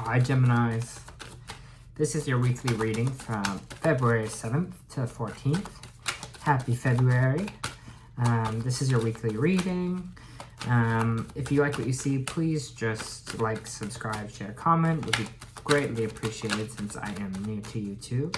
Hi Geminis, this is your weekly reading from February 7th to 14th. Happy February. This is your weekly reading. If you like what you see, please just like, subscribe, share, comment. Would be greatly appreciated since I am new to YouTube.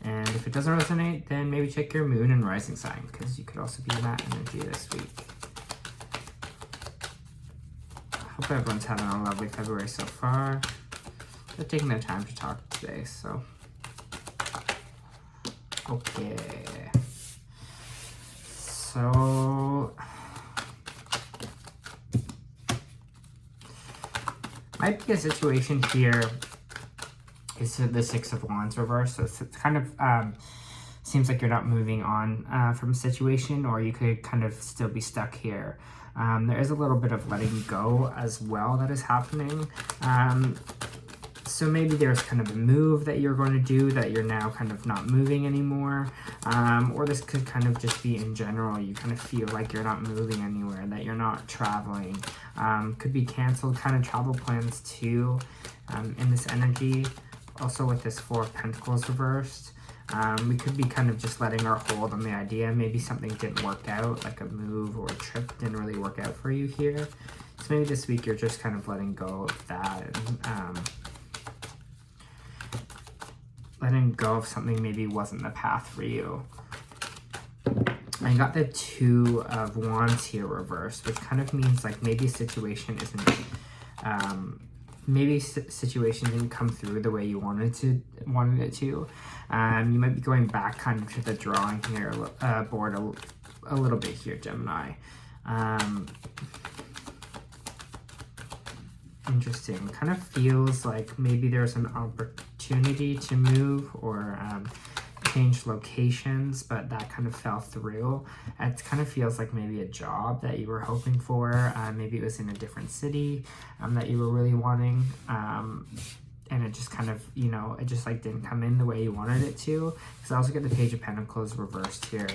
And if it doesn't resonate, then maybe check your moon and rising sign, because you could also be in that energy this week. Hope everyone's having a lovely February so far. They're taking their time to talk today, so. Okay. So. Might be a situation here. Is the Six of Wands reverse. So it's kind of seems like you're not moving on from a situation, or you could kind of still be stuck here. There is a little bit of letting go as well that is happening. So maybe there's kind of a move that you're going to do that you're now kind of not moving anymore. Or this could kind of just be in general. You kind of feel like you're not moving anywhere, that you're not traveling. Could be canceled kind of travel plans too in this energy. Also with this Four of Pentacles reversed. We could be kind of just letting our hold on the idea. Maybe something didn't work out, like a move or a trip didn't really work out for you here. So maybe this week you're just kind of letting go of that and letting go of something maybe wasn't the path for you. I got the Two of Wands here reversed, which kind of means like maybe a situation isn't maybe situation didn't come through the way you wanted it to. You might be going back kind of to the drawing here board a little bit here, Gemini. Interesting. Kind of feels like maybe there's an opportunity to move or change locations, but that kind of fell through. It kind of feels like maybe a job that you were hoping for. Maybe it was in a different city that you were really wanting. And it just kind of, you know, it just like didn't come in the way you wanted it to. Because I also get the Page of Pentacles reversed here.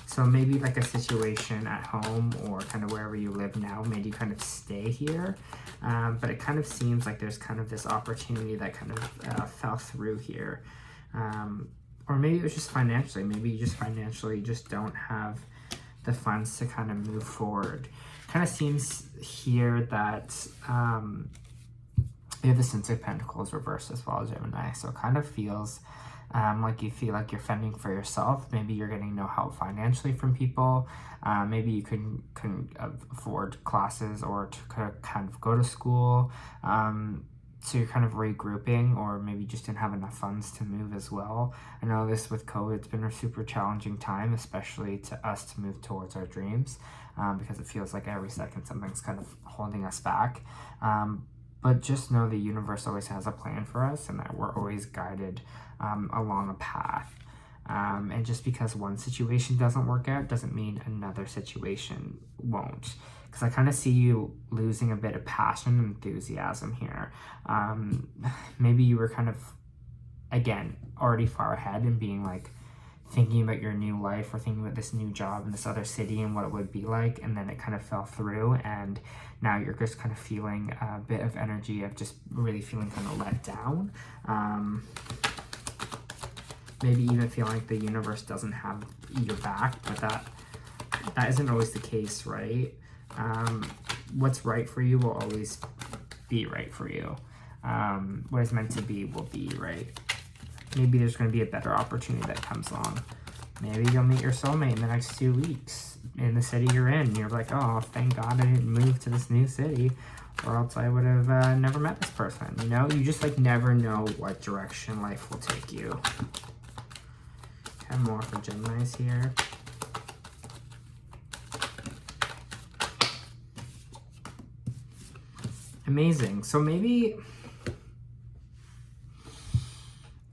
So maybe like a situation at home or kind of wherever you live now, maybe you kind of stay here. But it kind of seems like there's kind of this opportunity that kind of fell through here. Or maybe it was just financially. Maybe you just financially just don't have the funds to kind of move forward. Kind of seems here that you have the Six of Pentacles reversed as well, Gemini. So it kind of feels like you feel like you're fending for yourself. Maybe you're getting no help financially from people. Maybe you couldn't afford classes or to kind of go to school. So you're kind of regrouping, or maybe just didn't have enough funds to move as well. I know this with COVID, it's been a super challenging time, especially to us to move towards our dreams, because it feels like every second something's kind of holding us back. But just know the universe always has a plan for us, and that we're always guided along a path. And just because one situation doesn't work out doesn't mean another situation won't. Because I kind of see you losing a bit of passion and enthusiasm here. Maybe you were kind of, again, already far ahead and being like, thinking about your new life or thinking about this new job in this other city and what it would be like, and then it kind of fell through, and now you're just kind of feeling a bit of energy of just really feeling kind of let down. Maybe even feeling like the universe doesn't have your back, but that isn't always the case, right? What's right for you will always be right for you. What is meant to be will be, right? Maybe there's going to be a better opportunity that comes along. Maybe you'll meet your soulmate in the next 2 weeks in the city you're in. You're like, oh, thank God I didn't move to this new city, or else I would have never met this person. You know, you just like never know what direction life will take you. Have more for Geminis here. Amazing. So maybe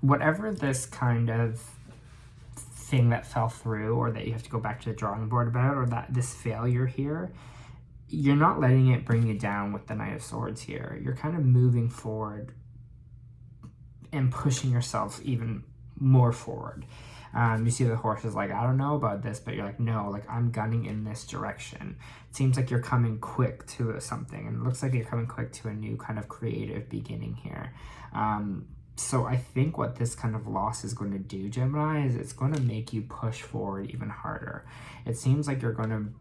whatever this kind of thing that fell through, or that you have to go back to the drawing board about, or that this failure here, you're not letting it bring you down with the Knight of Swords here. You're kind of moving forward and pushing yourself even more forward. You see the horse is like, I don't know about this, but you're like, no, like I'm gunning in this direction. It seems like you're coming quick to something, and it looks like you're coming quick to a new kind of creative beginning here. So I think what this kind of loss is going to do, Gemini, is it's going to make you push forward even harder. It seems like you're going to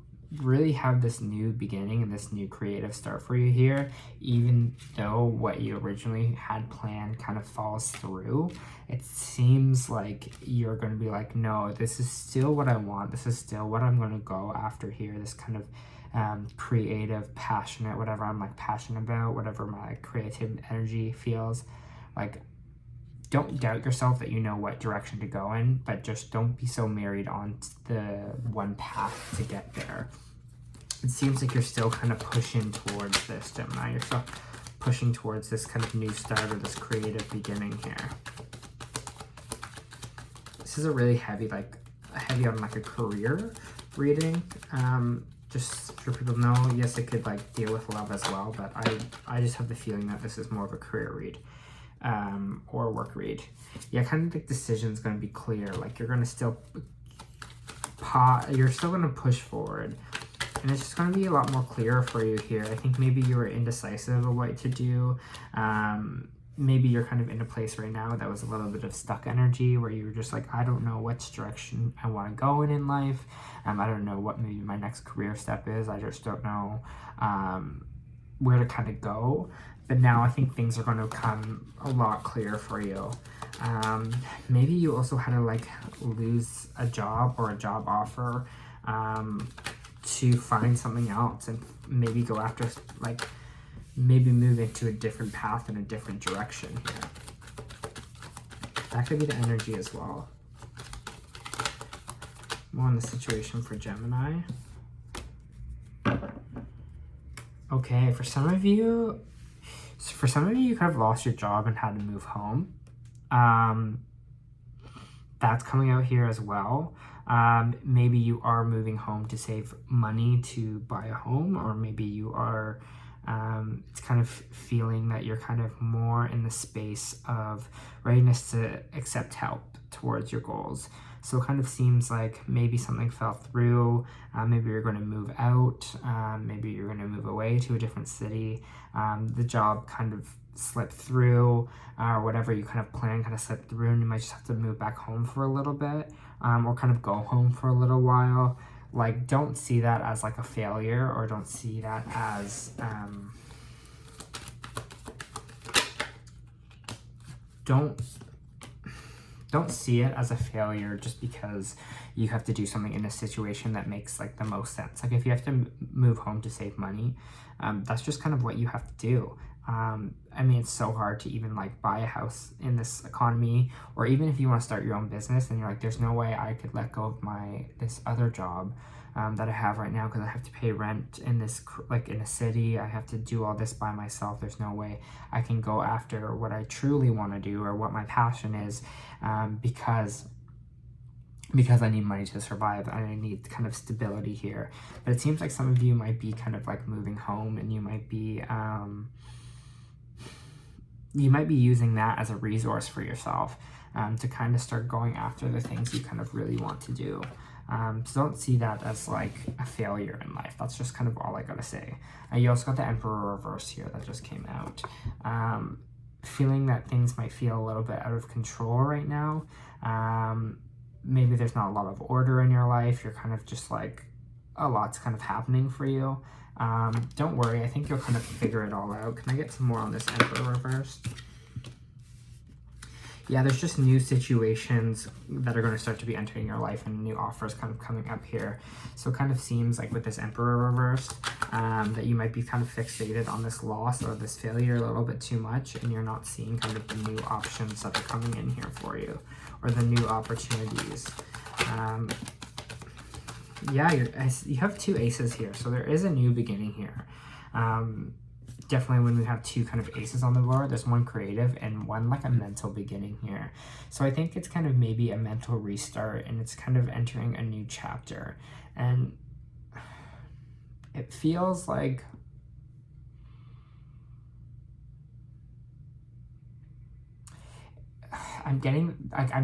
really have this new beginning and this new creative start for you here, even though what you originally had planned kind of falls through. It seems like you're going to be like, no, this is still what I want. This is still what I'm going to go after here. This kind of creative, passionate, whatever I'm like passionate about, whatever my creative energy feels like. Don't doubt yourself that you know what direction to go in, but just don't be so married on the one path to get there. It seems like you're still kind of pushing towards this, Gemini. You're still pushing towards this kind of new start or this creative beginning here. This is a really heavy on like a career reading. Just for people to know, yes, it could like deal with love as well, but I just have the feeling that this is more of a career read. Or work read. Yeah, kind of like decision's going to be clear. Like you're going to still you're still going to push forward, and it's just going to be a lot more clear for you here. I think maybe you were indecisive of what to do. Maybe you're kind of in a place right now that was a little bit of stuck energy where you were just like, I don't know which direction I want to go in life. I don't know what maybe my next career step is. I just don't know where to kind of go. But now I think things are going to come a lot clearer for you. Maybe you also had to like lose a job or a job offer to find something else and maybe go after, like maybe move into a different path in a different direction here. That could be the energy as well. More on the situation for Gemini. Okay, for some of you, you kind of lost your job and had to move home. That's coming out here as well. Maybe you are moving home to save money to buy a home, or maybe you are, it's kind of feeling that you're kind of more in the space of readiness to accept help towards your goals. So it kind of seems like maybe something fell through. Maybe you're going to move out. Maybe you're going to move away to a different city. The job kind of slipped through, or whatever you kind of planned kind of slipped through, and you might just have to move back home for a little bit, or kind of go home for a little while. Like, don't see that as like a failure, or don't see that as don't see it as a failure just because you have to do something in a situation that makes like the most sense. Like if you have to move home to save money, that's just kind of what you have to do. I mean, it's so hard to even like buy a house in this economy, or even if you want to start your own business and you're like, there's no way I could let go of this other job that I have right now because I have to pay rent in this, like in a city. I have to do all this by myself. There's no way I can go after what I truly want to do or what my passion is, because I need money to survive and I need kind of stability here. But it seems like some of you might be kind of like moving home, and you might be using that as a resource for yourself, to kind of start going after the things you kind of really want to do. So don't see that as like a failure in life. That's just kind of all I gotta say. You also got the Emperor reverse here that just came out. Feeling that things might feel a little bit out of control right now. Maybe there's not a lot of order in your life. You're kind of just like, a lot's kind of happening for you. Don't worry, I think you'll kind of figure it all out. Can I get some more on this Emperor reverse? Yeah, there's just new situations that are going to start to be entering your life, and new offers kind of coming up here. So it kind of seems like with this Emperor reverse, that you might be kind of fixated on this loss or this failure a little bit too much, and you're not seeing kind of the new options that are coming in here for you, or the new opportunities. Yeah, you have two aces here, so there is a new beginning here. Definitely when we have two kind of aces on the board, there's one creative and one like a mental beginning here. So I think it's kind of maybe a mental restart, and it's kind of entering a new chapter. And it feels like I'm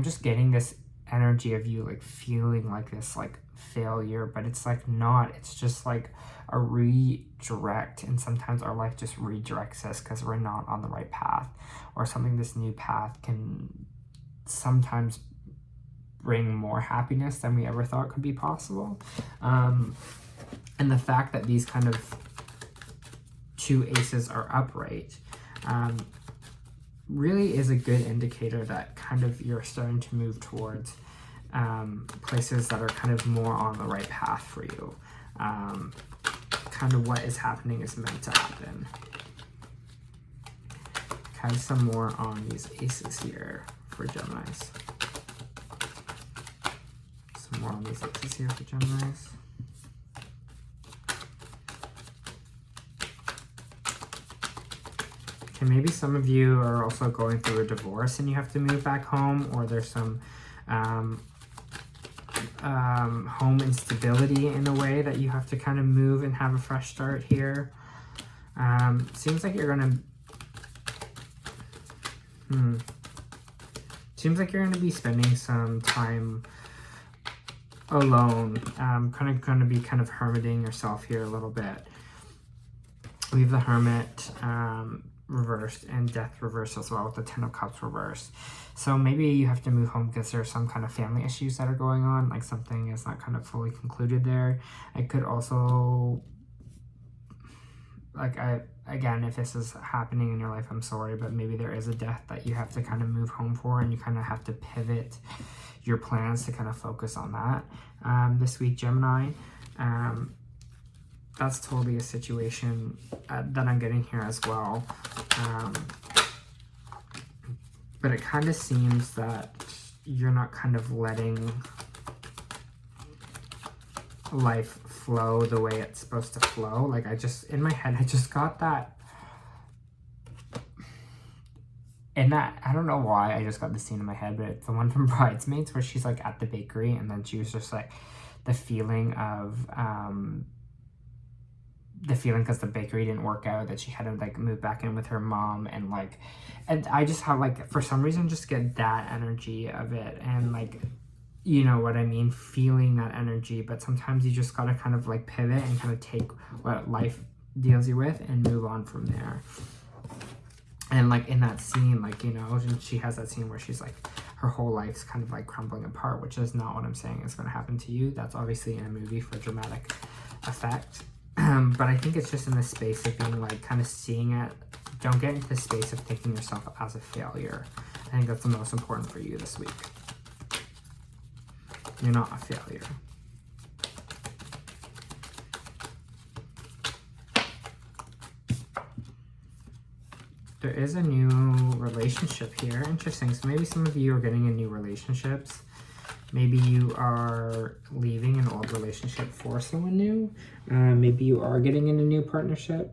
just getting this energy of you like feeling like this like failure, but it's like not. It's just like a redirect, and sometimes our life just redirects us because we're not on the right path or something. This new path can sometimes bring more happiness than we ever thought could be possible. And the fact that these kind of two aces are upright really is a good indicator that kind of you're starting to move towards places that are kind of more on the right path for you. Kind of what is happening is meant to happen. Kind of some more on these aces here for Geminis. Some more on these aces here for Geminis. Okay, maybe some of you are also going through a divorce and you have to move back home, or there's some home instability in a way that you have to kind of move and have a fresh start here. Seems like you're gonna seems like you're gonna be spending some time alone, kind of going to be kind of hermiting yourself here a little bit. We have the Hermit reversed and Death reversed as well, with the Ten of Cups reversed. So maybe you have to move home because there's some kind of family issues that are going on, like something is not kind of fully concluded there. It could also, like, again, if this is happening in your life, I'm sorry, but maybe there is a death that you have to kind of move home for, and you kind of have to pivot your plans to kind of focus on that this week, Gemini. That's totally a situation that I'm getting here as well. But it kind of seems that you're not kind of letting life flow the way it's supposed to flow. Like, in my head, I just got that. And that, I don't know why I just got the scene in my head, but it's the one from Bridesmaids where she's like at the bakery, and then she was just like the feeling of, because the bakery didn't work out, that she had to like move back in with her mom, and I just have like, for some reason, just get that energy of it, and like, you know what I mean, feeling that energy. But sometimes you just gotta kind of like pivot and kind of take what life deals you with and move on from there. And like in that scene, like, you know, she has that scene where she's like, her whole life's kind of like crumbling apart, which is not what I'm saying is going to happen to you. That's obviously in a movie for dramatic effect. But I think it's just in the space of being like kind of seeing it. Don't get into the space of thinking yourself as a failure. I think that's the most important for you this week. You're not a failure. There is a new relationship here. Interesting. So maybe some of you are getting in new relationships. Maybe you are leaving an old relationship for someone new. Maybe you are getting in a new partnership.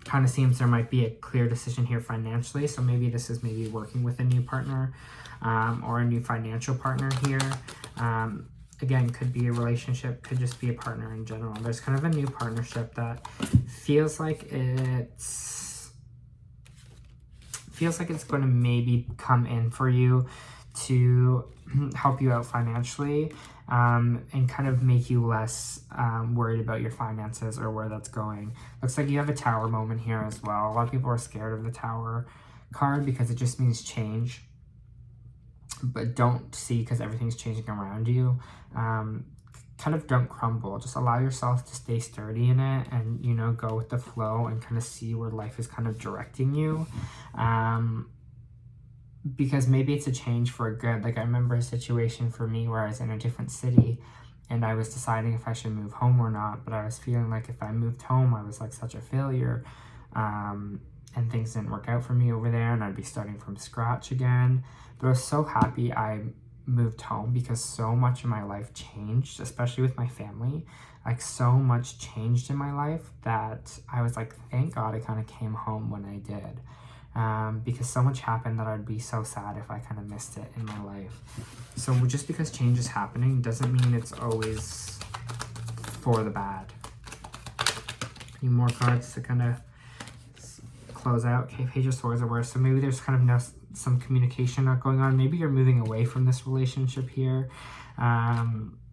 Kind of seems there might be a clear decision here financially. So maybe this is maybe working with a new partner or a new financial partner here. Again, could be a relationship, could just be a partner in general. There's kind of a new partnership that feels like it's going to maybe come in for you to help you out financially, and kind of make you less worried about your finances or where that's going. Looks like you have a Tower moment here as well. A lot of people are scared of the Tower card because it just means change. But don't see, because everything's changing around you. Kind of don't crumble. Just allow yourself to stay sturdy in it, and, you know, go with the flow and kind of see where life is kind of directing you. Because maybe it's a change for good. Like, I remember a situation for me where I was in a different city and I was deciding if I should move home or not, but I was feeling like if I moved home, I was like such a failure, and things didn't work out for me over there, and I'd be starting from scratch again. But I was so happy I moved home, because so much of my life changed, especially with my family. Like, so much changed in my life that I was like, thank God I kind of came home when I did. Because so much happened that I'd be so sad if I kind of missed it in my life. So just because change is happening doesn't mean it's always for the bad. Need more cards to kind of close out. Okay, Page of Swords are worse. So maybe there's kind of some communication not going on. Maybe you're moving away from this relationship here.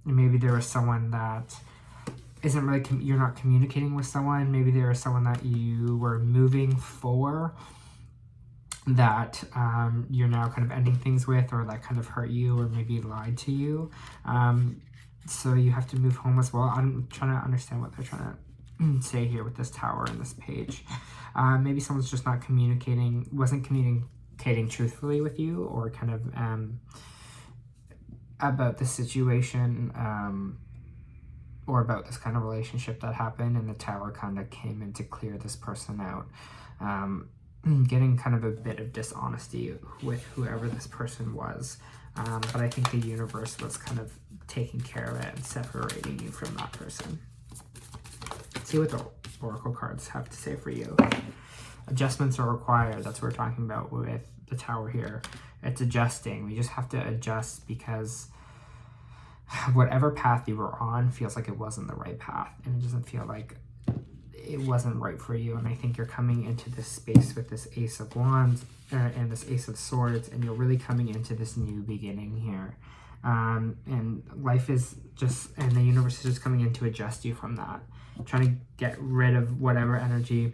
Maybe there was someone that isn't really, you're not communicating with someone. Maybe there is someone that you were moving for that you're now kind of ending things with, or that kind of hurt you or maybe lied to you. So you have to move home as well. I'm trying to understand what they're trying to say here with this Tower and this Page. Maybe someone's just not communicating, wasn't communicating truthfully with you, or kind of about the situation, or about this kind of relationship that happened, and the Tower kind of came in to clear this person out. Getting kind of a bit of dishonesty with whoever this person was. But I think the universe was kind of taking care of it and separating you from that person. Let's see what the Oracle cards have to say for you. Adjustments are required. That's what we're talking about with the Tower here. It's adjusting. We just have to adjust because whatever path you were on feels like it wasn't the right path. And it doesn't feel like it wasn't right for you. And I think you're coming into this space with this Ace of Wands and this Ace of Swords, and you're really coming into this new beginning here. And life is just, and the universe is just coming in to adjust you from that. Trying to get rid of whatever energy,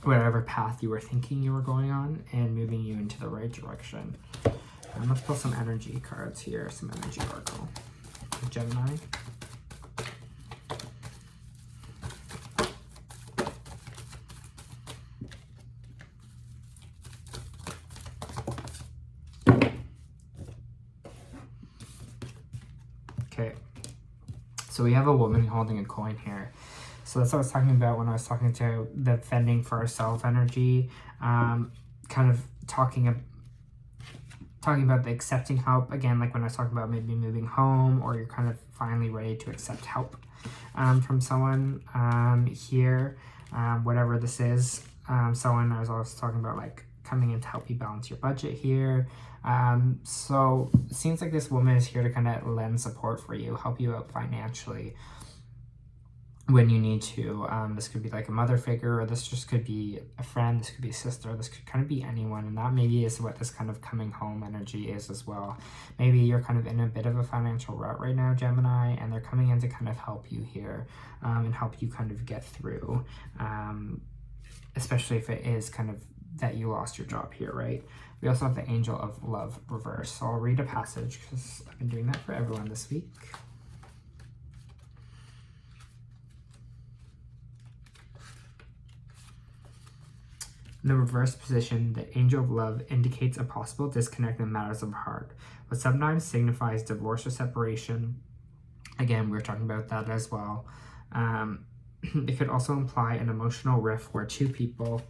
whatever path you were thinking you were going on, and moving you into the right direction. Let's pull some energy cards here, some energy oracle. Gemini. Okay, so we have a woman holding a coin here. So that's what I was talking about when I was talking to the fending for ourselves energy, kind of talking about the accepting help. Again, like when I was talking about maybe moving home, or you're kind of finally ready to accept help from someone here, whatever this is. Someone, I was also talking about like coming in to help you balance your budget here. So it seems like this woman is here to kind of lend support for you, help you out financially when you need to. This could be like a mother figure, or this just could be a friend, this could be a sister, this could kind of be anyone, and that maybe is what this kind of coming home energy is as well. Maybe you're kind of in a bit of a financial rut right now, Gemini, and they're coming in to kind of help you here, and help you kind of get through, especially if it is kind of that you lost your job here, right? We also have the Angel of Love reverse, so I'll read a passage because I've been doing that for everyone this week. In the reverse position, the Angel of Love indicates a possible disconnect in matters of heart, but sometimes signifies divorce or separation. Again, we're talking about that as well. It could also imply an emotional rift where two people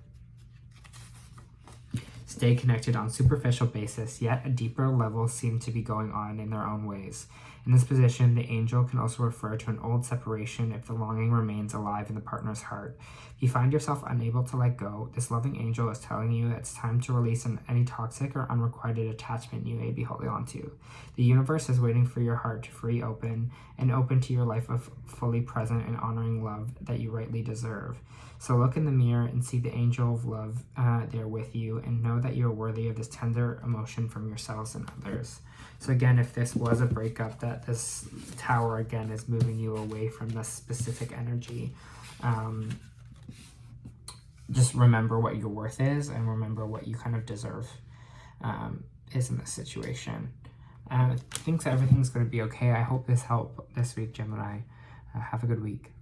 stay connected on superficial basis, yet a deeper level seem to be going on in their own ways. In this position, the angel can also refer to an old separation if the longing remains alive in the partner's heart. If you find yourself unable to let go, this loving angel is telling you it's time to release any toxic or unrequited attachment you may be holding on to. The universe is waiting for your heart to free open and open to your life of fully present and honoring love that you rightly deserve. So look in the mirror and see the angel of love there with you, and know that you're worthy of this tender emotion from yourselves and others. So again, if this was a breakup, that this Tower again is moving you away from this specific energy. Just remember what your worth is, and remember what you kind of deserve is in this situation. I think everything's going to be okay. I hope this helped this week, Gemini. Have a good week.